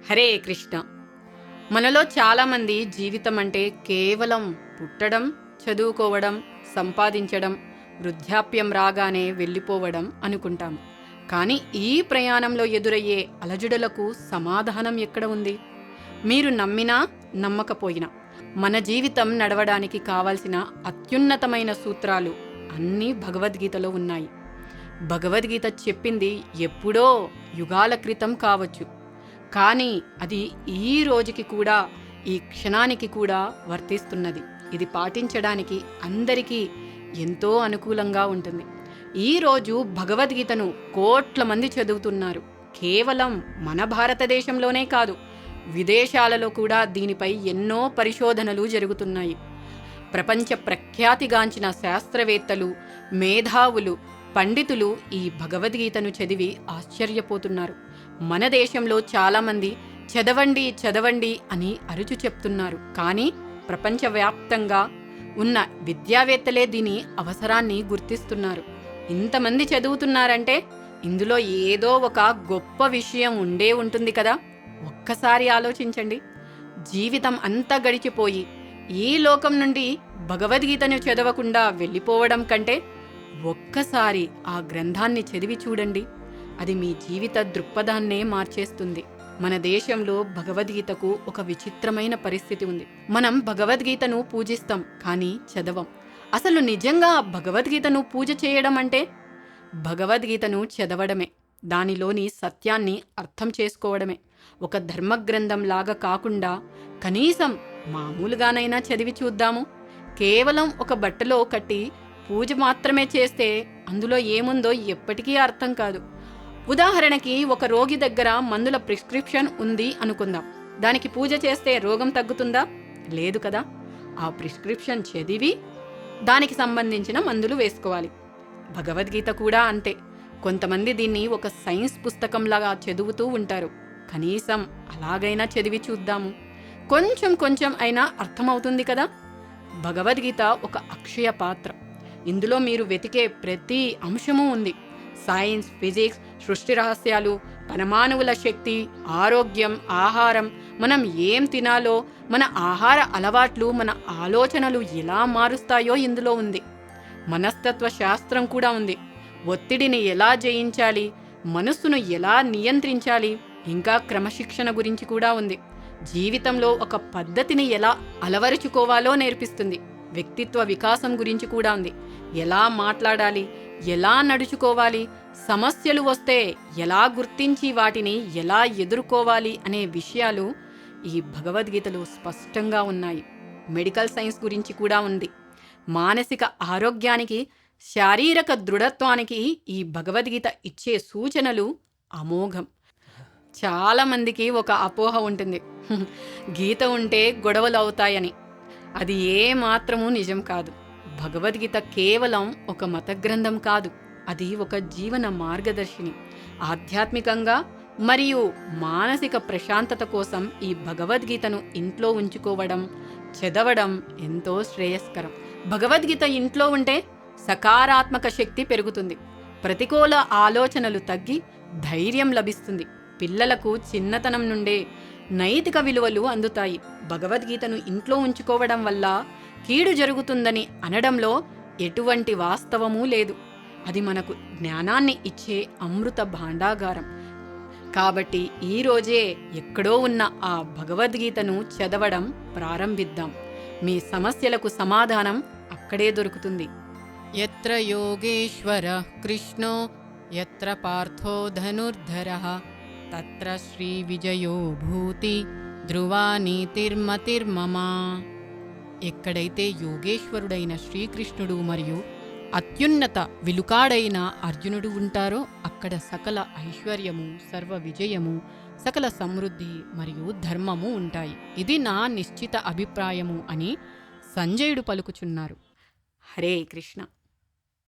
హరే కృష్ణ. మనలో చాలామంది జీవితం అంటే కేవలం పుట్టడం, చదువుకోవడం, సంపాదించడం, వృద్ధాప్యం రాగానే వెళ్ళిపోవడం అనుకుంటాము. కానీ ఈ ప్రయాణంలో ఎదురయ్యే అలజడులకు సమాధానం ఎక్కడ ఉంది? మీరు నమ్మినా నమ్మకపోయినా మన జీవితం నడవడానికి కావలసిన అత్యున్నతమైన సూత్రాలు అన్నీ భగవద్గీతలో ఉన్నాయి. భగవద్గీత చెప్పింది ఎప్పుడో యుగాల క్రితం కావచ్చు, కానీ అది ఈ రోజుకి కూడా, ఈ క్షణానికి కూడా వర్తిస్తున్నది. ఇది పాటించడానికి అందరికీ ఎంతో అనుకూలంగా ఉంటుంది. ఈరోజు భగవద్గీతను కోట్ల మంది చదువుతున్నారు. కేవలం మన భారతదేశంలోనే కాదు, విదేశాలలో కూడా దీనిపై ఎన్నో పరిశోధనలు జరుగుతున్నాయి. ప్రపంచ ప్రఖ్యాతిగాంచిన శాస్త్రవేత్తలు, మేధావులు, పండితులు ఈ భగవద్గీతను చదివి ఆశ్చర్యపోతున్నారు. మన దేశంలో చాలామంది చదవండి చదవండి అని అరుచు చెప్తున్నారు. కానీ ప్రపంచవ్యాప్తంగా ఉన్న విద్యావేత్తలే దీని అవసరాన్ని గుర్తిస్తున్నారు. ఇంతమంది చదువుతున్నారంటే ఇందులో ఏదో ఒక గొప్ప విషయం ఉండే ఉంటుంది కదా. ఒక్కసారి ఆలోచించండి. జీవితం అంతా గడిచిపోయి ఈ లోకం నుండి భగవద్గీతను చదవకుండా వెళ్ళిపోవడం కంటే ఒక్కసారి ఆ గ్రంథాన్ని చదివి చూడండి. అది మీ జీవిత దృక్పథాన్నే మార్చేస్తుంది. మన దేశంలో భగవద్గీతకు ఒక విచిత్రమైన పరిస్థితి ఉంది. మనం భగవద్గీతను పూజిస్తాం, కానీ చదవం. అసలు నిజంగా భగవద్గీతను పూజ చేయడం అంటే భగవద్గీతను చదవడమే, దానిలోని సత్యాన్ని అర్థం చేసుకోవడమే. ఒక ధర్మగ్రంథం లాగా కాకుండా కనీసం మామూలుగానైనా చదివి చూద్దాము. కేవలం ఒక బట్టలో కట్టి పూజ మాత్రమే చేస్తే అందులో ఏముందో ఎప్పటికీ అర్థం కాదు. ఉదాహరణకి, ఒక రోగి దగ్గర మందుల ప్రిస్క్రిప్షన్ ఉంది అనుకుందాం. దానికి పూజ చేస్తే రోగం తగ్గుతుందా? లేదు కదా. ఆ ప్రిస్క్రిప్షన్ చదివి దానికి సంబంధించిన మందులు వేసుకోవాలి. భగవద్గీత కూడా అంతే. కొంతమంది దీన్ని ఒక సైన్స్ పుస్తకంలాగా చదువుతూ ఉంటారు. కనీసం అలాగైనా చదివి చూద్దాము. కొంచెం కొంచెం అయినా అర్థమవుతుంది కదా. భగవద్గీత ఒక అక్షయ పాత్ర. ఇందులో మీరు వెతికే ప్రతి అంశమూ ఉంది. సైన్స్, ఫిజిక్స్, సృష్టి రహస్యాలు, పరమాణువుల శక్తి, ఆరోగ్యం, ఆహారం, మనం ఏం తినాలో, మన ఆహార అలవాట్లు, మన ఆలోచనలు ఎలా మారుస్తాయో ఇందులో ఉంది. మనస్తత్వ శాస్త్రం కూడా ఉంది. ఒత్తిడిని ఎలా జయించాలి, మనస్సును ఎలా నియంత్రించాలి, ఇంకా క్రమశిక్షణ గురించి కూడా ఉంది. జీవితంలో ఒక పద్ధతిని ఎలా అలవరుచుకోవాలో నేర్పిస్తుంది. వ్యక్తిత్వ వికాసం గురించి కూడా ఉంది. ఎలా మాట్లాడాలి, ఎలా నడుచుకోవాలి, సమస్యలు వస్తే ఎలా గుర్తించి వాటిని ఎలా ఎదుర్కోవాలి అనే విషయాలు ఈ భగవద్గీతలో స్పష్టంగా ఉన్నాయి. మెడికల్ సైన్స్ గురించి కూడా ఉంది. మానసిక ఆరోగ్యానికి, శారీరక దృఢత్వానికి ఈ భగవద్గీత ఇచ్చే సూచనలు అమోఘం. చాలామందికి ఒక అపోహ ఉంటుంది, గీత ఉంటే గొడవలు అవుతాయని. అది ఏమాత్రమూ నిజం కాదు. భగవద్గీత కేవలం ఒక మత గ్రంథం కాదు, అది ఒక జీవన మార్గదర్శిని. ఆధ్యాత్మికంగా మరియు మానసిక ప్రశాంతత కోసం ఈ భగవద్గీతను ఇంట్లో ఉంచుకోవడం, చదవడం ఎంతో శ్రేయస్కరం. భగవద్గీత ఇంట్లో ఉంటే సకారాత్మక శక్తి పెరుగుతుంది. ప్రతికూల ఆలోచనలు తగ్గి ధైర్యం లభిస్తుంది. పిల్లలకు చిన్నతనం నుండే నైతిక విలువలు అందుతాయి. భగవద్గీతను ఇంట్లో ఉంచుకోవడం వల్ల కీడు జరుగుతుందని అనడంలో ఎటువంటి వాస్తవమూ లేదు. అది మనకు జ్ఞానాన్ని ఇచ్చే అమృత భాండాగారం. కాబట్టి ఈరోజే ఎక్కడో ఉన్న ఆ భగవద్గీతను చదవడం ప్రారంభిద్దాం. మీ సమస్యలకు సమాధానం అక్కడే దొరుకుతుంది. యత్ర యోగేశ్వర కృష్ణో యత్ర పార్థో ధనుర్ధరః తత్ర శ్రీ విజయో భూతి ధ్రువా నీతిర్మతిర్మమ. ఎక్కడైతే యోగేశ్వరుడైన శ్రీకృష్ణుడు మరియు అత్యున్నత విలుకాడైన అర్జునుడు ఉంటారో అక్కడ సకల ఐశ్వర్యము, సర్వ విజయము, సకల సమృద్ధి మరియు ధర్మము ఉంటాయి. ఇది నా నిశ్చిత అభిప్రాయము అని సంజయుడు పలుకుచున్నారు. హరే కృష్ణ.